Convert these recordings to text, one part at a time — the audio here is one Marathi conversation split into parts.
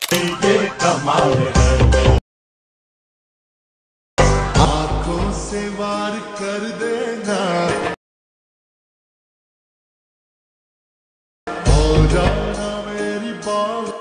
ये कमाल है, आंखों से वार कर देना, हो जाना मेरी बात।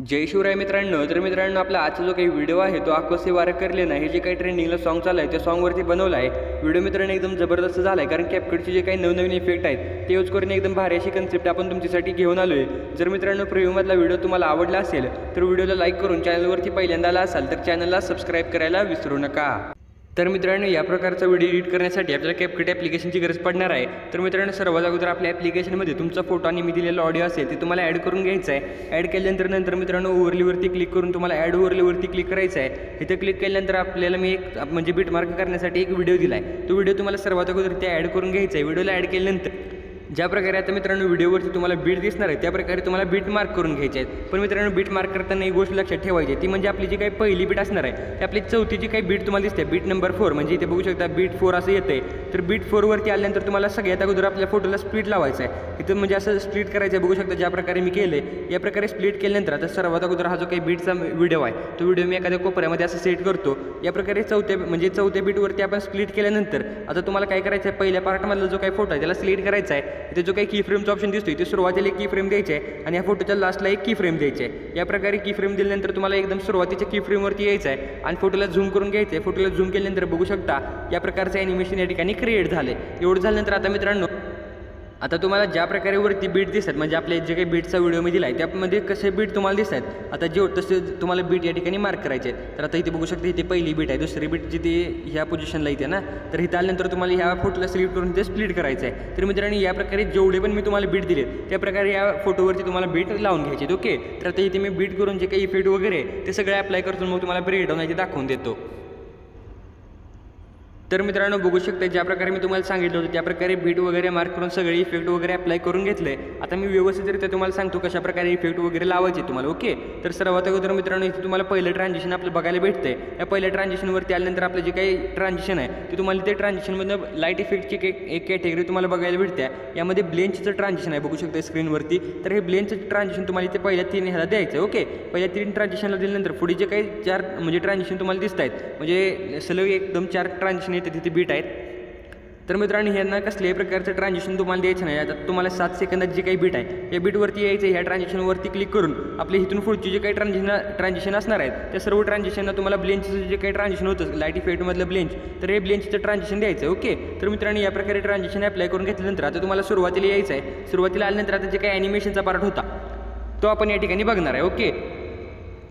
जय शिवराय मित्रांनो। तर मित्रांनो, आपला आजचा जो काही व्हिडिओ आहे तो आंखों से वार कर लेना हे जे काही ट्रेंडिंगला सॉन्ग चालू आहे त्या सॉन्गवरती बनवला आहे व्हिडिओ। मित्रांनो एकदम जबरदस्त झाला आहे, कारण कॅपकटचे जे काही नवनवीन इफेक्ट आहेत ते यूज करून एकदम भारी अशी कन्सेप्ट आपण तुमच्यासाठी घेऊन आलो आहे। जर मित्रांनो प्रिव्ह्यूमधला व्हिडिओ तुम्हाला आवडला असेल तर व्हिडिओला लाईक करून चॅनलवरती पहिल्यांदा आला असाल तर चॅनलला सबस्क्राईब करायला विसरू नका। तर मित्रांनो, या प्रकारचा व्हिडिओ एडिट करण्यासाठी आपल्याला कॅपकट ॲप्लिकेशनची गरज पडणार आहे। तर मित्रांनो, सर्वात अगोदर आपल्या ॲप्लिकेशनमध्ये तुमचा फोटो आणि मी दिलेला ऑडिओ असेल ते तुम्हाला ॲड करून घ्यायचं आहे। ॲड केल्यानंतर मित्रांनो ओव्हरलीवरती क्लिक करून तुम्हाला ॲड ओव्हरलीवरती क्लिक करायचं आहे। इथे क्लिक केल्यानंतर आपल्याला मी एक म्हणजे बीटमार्क करण्यासाठी एक व्हिडिओ दिला आहे, तो व्हिडिओ तुम्हाला सर्वात अगोदर ते ॲड करून घ्यायचा आहे। व्हिडिओला ॲड केल्यानंतर ज्या प्रकारे आता मित्रांनो व्हिडिओवरती तुम्हाला बीट दिसणार आहे त्या प्रकारे तुम्हाला बीट मार्क करून घ्यायचे आहेत। पण मित्रांनो, बीट मार्क करताना एक गोष्ट लक्षात ठेवायची ती म्हणजे आपली जी काही पहिली बीट असणार आहे ती आपली चौथी जी काही बीट तुम्हाला दिसते बीट नंबर 4, म्हणजे इथे बघू शकता बीट 4 असं येते। तर बीट 4 वरती आल्यानंतर तुम्हाला सगळ्यात अगोदर आपल्या फोटोला स्प्लिट लावायचं आहे। इथं म्हणजे असं स्प्लिट करायचं आहे, बघू शकता ज्या प्रकारे मी केले या प्रकारे स्प्लिट केल्यानंतर आता सर्वात अगोदर हा जो काही बीटचा व्हिडिओ आहे तो व्हिडिओ मी एखाद्या कोपऱ्यामध्ये असं सेट करतो। या प्रकारे चौथ्या बीटवरती आपण स्प्लिट केल्यानंतर आता तुम्हाला काय करायचं आहे, पहिल्या पार्टमधला जो काही फोटो आहे त्याला सिलेक्ट करायचा आहे। इथे जो काही की फ्रेमचा ऑप्शन दिसतोय ते सुरुवातीला एक की फ्रेम द्यायचे आहे आणि या फोटोच्या लास्टला एक की फ्रेम द्यायचे आहे। या प्रकारे की फ्रेम दिल्यानंतर तुम्हाला एकदम सुरुवातीच्या की फ्रेमवरती यायचं आहे आणि फोटोला झूम करून घ्यायचं आहे। फोटोला झूम केल्यानंतर बघू शकता या प्रकारचं ॲनिमेशन या ठिकाणी क्रिएट झाले। एवढं झाल्यानंतर आता मित्रांनो, आता तुम्हाला ज्या प्रकारे वरती बीट दिसतात म्हणजे आपले जे काही बीटचा व्हिडिओ मी दिला आहे त्यामध्ये कसे बीट तुम्हाला दिसत आहेत, आता जे तसे तुम्हाला बीट या ठिकाणी मार्क करायचे आहेत। तर आता इथे बघू शकता इथे पहिली बीट आहे, दुसरी बीट जिथे ह्या पोझिशनला येते ना, तर इथे आल्यानंतर तुम्हाला ह्या फोटोला सिलेक्ट करून ते स्प्लिट करायचं आहे। तर मित्रांनो, या प्रकारे जेवढे पण मी तुम्हाला बीट दिले त्या प्रकारे या फोटोवरती तुम्हाला बीट लावून घ्यायचे। ओके, तर आता इथे मी बीट करून जे काही इफेक्ट वगैरे ते सगळे अप्लाय करतो, मग तुम्हाला ब्रेकडाऊन आहे ते दाखवून देतो। तर मित्रांनो, बघू शकता ज्या प्रकारे मी तुम्हाला सांगितलं होतं त्या प्रकारे बीट वगैरे मार्क करून सगळे इफेक्ट वगैरे अप्लाय करून घेतले। आता मी व्यवस्थितरित्या तुम्हाला सांगतो कशा प्रकारे इफेक्ट वगैरे लावायचे तुम्हाला। ओके, तर सर्वात अगोदर मित्रांनो इथे तुम्हाला पहिलं ट्रान्झिशन आपलं बघायला भेटतंय। या पहिल्या ट्रान्झिशनवरती आल्यानंतर आपलं जे काही ट्रान्झिशन आहे ते तुम्हाला ते ट्रान्झिशनमधनं लाईट इफेक्टची एक कॅटेगरी तुम्हाला बघायला भेटते। यामध्ये ब्लेंचचं ट्रान्झिशन आहे, बघू शकता स्क्रीनवरती। तर हे ब्लेंचचं ट्रान्झिशन तुम्हाला इथे पहिल्या 3 ह्याला द्यायचं आहे। ओके, पहिल्या 3 ट्रान्झिशनला दिल्यानंतर पुढे जे काही 4 म्हणजे ट्रान्झिशन तुम्हाला दिसत आहेत, म्हणजे सलग एकदम 4 ट्रान्झिशन येते तिथे बीट आहेत। तर मित्रांनो, ह्यांना कसल्याही प्रकारचं ट्रान्झिशन तुम्हाला द्यायचं नाही। आता तुम्हाला 7 सेकंदात जी काही बीट आहे या बीटवरती यायचं, ह्या ट्रान्झिशनवरती क्लिक करून आपले इथून पुढची जे काही ट्रान्झिशन असणार आहेत त्या सर्व ट्रान्झिशनला तुम्हाला ब्लेंचचं जे काही ट्रान्झिशन होतं लाईट इफेक्टमधलं ब्लेंच, तर हे ब्लेंचचं ट्रान्झिशन द्यायचं। ओके, तर मित्रांनो या प्रकारे ट्रान्झिशन अप्लाय करून घेतल्यानंतर आता तुम्हाला सुरुवातीला यायचं आहे। सुरुवातीला आल्यानंतर आता जे काही ॲनिमेशनचा पार्ट होता तो आपण या ठिकाणी बघणार आहे। ओके,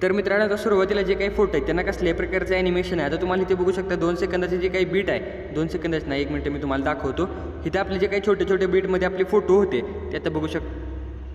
तर मित्रांनो, आता सुरुवातीला जे काही फोटो आहेत त्यांना कसल्याही प्रकारचं ॲनिमेशन आहे। आता तुम्हाला इथे बघू शकता 2 सेकंदाचे जे काही बीट आहे, 2 सेकंदाच नाही 1 मिनिट मी तुम्हाला दाखवतो। इथे आपले जे काही छोटे छोटे बीटमध्ये आपले फोटो होते ते आता बघू शकता।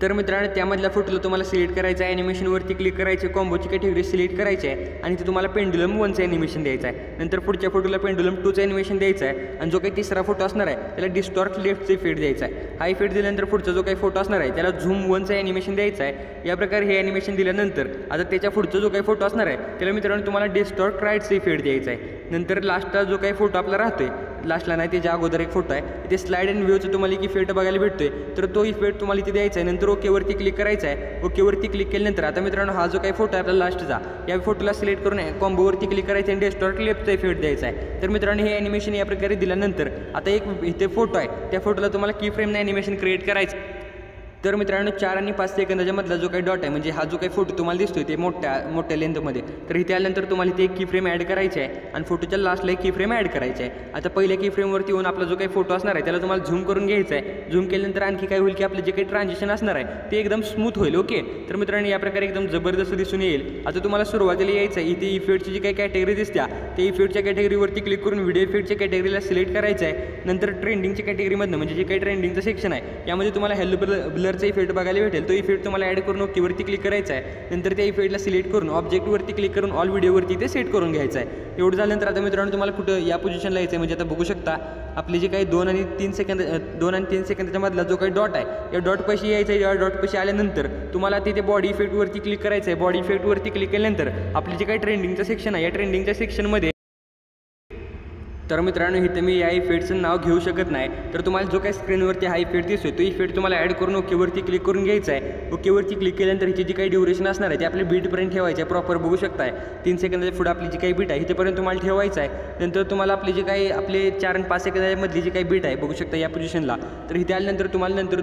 तर मित्रांनो, त्यामधल्या फोटोला तुम्हाला सिलेक्ट करायचं आहे, ॲनिमेशनवरती क्लिक करायचे, कॉम्बोची कॅटेगरी सिलेक्ट करायची आहे आणि ते तुम्हाला पेंडुलम 1चं ॲनिमेशन द्यायचं आहे। नंतर पुढच्या फोटोला पेंडुलम 2चं ॲनिमेशन द्यायचं आहे आणि जो काही तिसरा फोटो असणार आहे त्याला डिस्टॉर्ट लेफ्टचं इफेक्ट द्यायचा आहे। हा इफेक्ट दिल्यानंतर पुढचा जो काही फोटो असणार आहे त्याला झूम 1चं ॲनिमेशन द्यायचं आहे। या प्रकारे हे ॲनिमेशन दिल्यानंतर आता त्याच्या पुढचा जो काही फोटो असणार आहे त्याला मित्रांनो तुम्हाला डिस्टॉर्ट राईटचं इफेक्ट द्यायचा आहे। नंतर लास्टला जो काही फोटो आपला राहतोय, लास्टला नाही त्याच्या अगोदर एक फोटो आहे ते स्लाइड अँड व्ह्यूचं तुम्हाला एक इफेक्ट बघायला भेटतोय, तर तो इफेक्ट तुम्हाला इथे द्यायचा आहे। नंतर ओकेवरती क्लिक करायचं आहे। ओकेवरती क्लिक केल्यानंतर आता मित्रांनो हा जो काही फोटो आहे आपला लास्टचा, या फोटोला सिलेक्ट करून कॉम्बोवरती क्लिक करायचं आणि डिस्टॉर्ट लेफ्टचा इफेक्ट द्यायचा आहे। तर मित्रांनो, हे ॲनिमेशन या प्रकारे दिल्यानंतर आता एक इथे फोटो आहे त्या फोटोला तुम्हाला की फ्रेमने ॲनिमेशन क्रिएट करायचं। तर मित्रांनो, 4 आणि 5 सेकंदाच्या मधला जो काही डॉट आहे म्हणजे हा जो काही फोटो तुम्हाला दिसतोय ते मोठ्या लेंथमध्ये, तर इथे आल्यानंतर तुम्हाला इथे एक की फ्रेम ॲड करायचे आहे आणि फोटोच्या लास्टला एक की फ्रेम ॲड करायचे आहे। आता पहिल्या की फ्रेमवरती येऊन आपला जो काही फोटो असणार आहे त्याला तुम्हाला झूम करून घ्यायचा आहे। झूम केल्यानंतर आणखी काय होईल की आपलं जे काही ट्रान्झिशन असणार आहे ते एकदम स्मूथ होईल। ओके, तर मित्रांनो या प्रकारे एकदम जबरदस्त दिसून येईल। आता तुम्हाला सुरुवातीला यायचं आहे, इथे इफेक्टची जी काही कॅटेगरी दिसत्या ते इफेक्टच्या कॅटेगरीवरती क्लिक करून व्हिडिओ इफेक्टच्या कॅटेगरीला सिलेक्ट करायचं आहे। नंतर ट्रेंडिंगच्या कॅटेगरीमधनं म्हणजे जे काही ट्रेंडिंगचं सेक्शन आहे यामध्ये तुम्हाला हेल्लो ब्लरचा इफेक्ट बघायला भेटेल, तो इफेक्ट तुम्हाला ॲड करून ओकेवरती क्लिक करायचा आहे। नंतर त्या इफेक्टला सिलेक्ट करून ऑब्जेक्टवरती क्लिक करून ऑल व्हिडिओवरती ते सेट करून घ्यायचं आहे। एवढं झाल्यानंतर आता मित्रांनो तुम्हाला कुठं या पोझिशनला यायचं आहे, म्हणजे आता बघू शकता आपले जे काही 2 आणि 3 सेकंदाच्या मधला जो काही डॉट आहे या डॉट पाशी यायचं आहे। या डॉट पाशी आल्यानंतर तुम्हाला तिथे बॉडी इफेक्टवरती क्लिक करायचं आहे। बॉडी इफेक्टवरती क्लिक केल्यानंतर आपली जे काही ट्रेंडिंगचं सेक्शन आहे या ट्रेंडिंगच्या सेक्शनमध्ये तर मित्रांनो इथे मी या इफेक्टचं नाव घेऊ शकत नाही, तर तुम्हाला जो काही स्क्रीनवरती हा इफेक्ट दिसतोय तो इफेक्ट तुम्हाला ॲड करून ओकेवरती क्लिक करून घ्यायचा आहे। ओकेवरती क्लिक केल्यानंतर हिची जी काही ड्युरेशन असणार आहे ती आपली बीटपर्यंत ठेवायची आहे। प्रॉपर बघू शकताय 3 सेकंदाच्या पुढे आपली जी काही बीट आहे इथेपर्यंत तुम्हाला ठेवायचं आहे। नंतर तुम्हाला आपली जी काही आपले 4 आणि 5 सेकंदामधली जी काही बीट आहे बघू शकता या पोझिशनला, तर इथे आल्यानंतर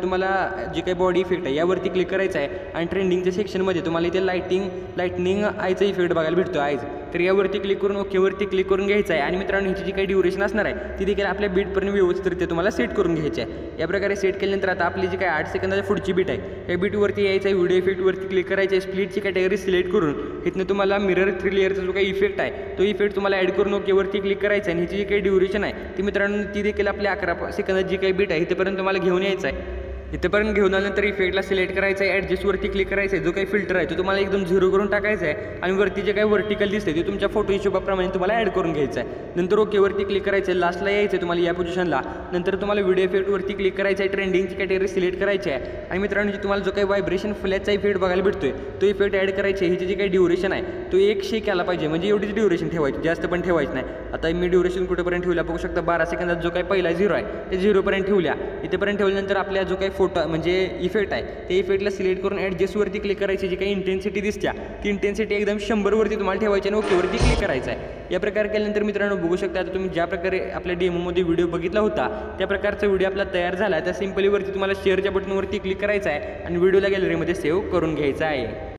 तुम्हाला जी काही बॉडी इफेक्ट आहे यावरती क्लिक करायचं आहे आणि ट्रेंडिंगच्या सेक्शनमध्ये तुम्हाला इथे लाइटनिंग आयचा इफेक्ट बघायला भेटतो आयज, तर यावरती क्लिक करून ओकेवरती क्लिक करून घ्यायचं आहे। आणि मित्रांनो हिची जी काही ड्युरेशन असणार आहे ती देखील आपल्या बीटपर्यंत व्यवस्थितरित्या तुम्हाला सेट करून घ्यायची आहे। या प्रकारे सेट केल्यानंतर आता आपली जी काही 8 सेकंदाच्या पुढची बीट आहे या बीटवरती यायचं आहे, व्हिडिओ इफेक्टवरती क्लिक करायचं आहे, स्प्लिटची कॅटेगरी सिलेक्ट करून इथनं तुम्हाला मिरर 3 लेअरचा जो काही इफेक्ट आहे तो इफेक्ट तुम्हाला ॲड करून ओकेवरती क्लिक करायचं आहे। आणि हिची जी काही ड्युरेशन आहे ती मित्रांनो ती देखील आपल्या 11 सेकंदाची जी काही बीट आहे इथेपर्यंत तुम्हाला घेऊन यायचं आहे। इथेपर्यंत घेऊन आल्यानंतर इफेक्टला सिलेक्ट करायचं आहे, ॲडजस्टवरती क्लिक करायचं आहे, जो काही फिल्टर आहे तो तुम्हाला एकदम 0 करून टाकायचा आहे आणि वरती जे काही वर्टिकल दिसते ते तुमच्या फोटो हिशोबाप्रमाणे तुम्हाला ॲड करून घ्यायचं आहे। नंतर ओकेवरती क्लिक करायचं आहे, लास्टला यायचं आहे तुम्हाला या पोझिशनला। नंतर तुम्हाला व्हिडिओ इफेक्टवरती क्लिक करायचं आहे, ट्रेंडिंगची कॅटेगरी सिलेक्ट करायची आहे आणि मित्रांनो तुम्हाला जो काही व्हायब्रेशन फ्लॅशचा इफेक्ट बघायला भेटतोय तो इफेक्ट ॲड करायचे आहे। हिची जी काही ड्युरेशन आहे तो 1 शेक आला पाहिजे, म्हणजे एवढीच ड्युरेशन ठेवायची, जास्त पण ठेवायची नाही। आता मी ड्युरेशन कुठेपर्यंत ठेवला बघू शकता, 12 सेकंदात जो काही पहिला 0 आहे ते 0पर्यंत ठेवल्या। इथेपर्यंत ठेवल्यानंतर आपल्या जो काही फोटो म्हणजे इफेक्ट आहे ते इफेक्टला सिलेक्ट करून ॲडजस्टवरती क्लिक करायची, जी काही इंटेन्सिटी दिसत्या ती इंटेन्सिटी एकदम 100वरती तुम्हाला ठेवायची आणि ओकेवरती क्लिक करायचं आहे। या प्रकारे केल्यानंतर मित्रांनो बघू शकता आता तुम्ही ज्या प्रकारे आपल्या डेमोमध्ये व्हिडिओ बघितला होता त्या प्रकारचा व्हिडिओ आपला तयार झाला आहे। त्या सिम्पलीवरती तुम्हाला शेअरच्या बटनवरती क्लिक करायचं आहे आणि व्हिडिओला गॅलरीमध्ये सेव्ह करून घ्यायचा आहे।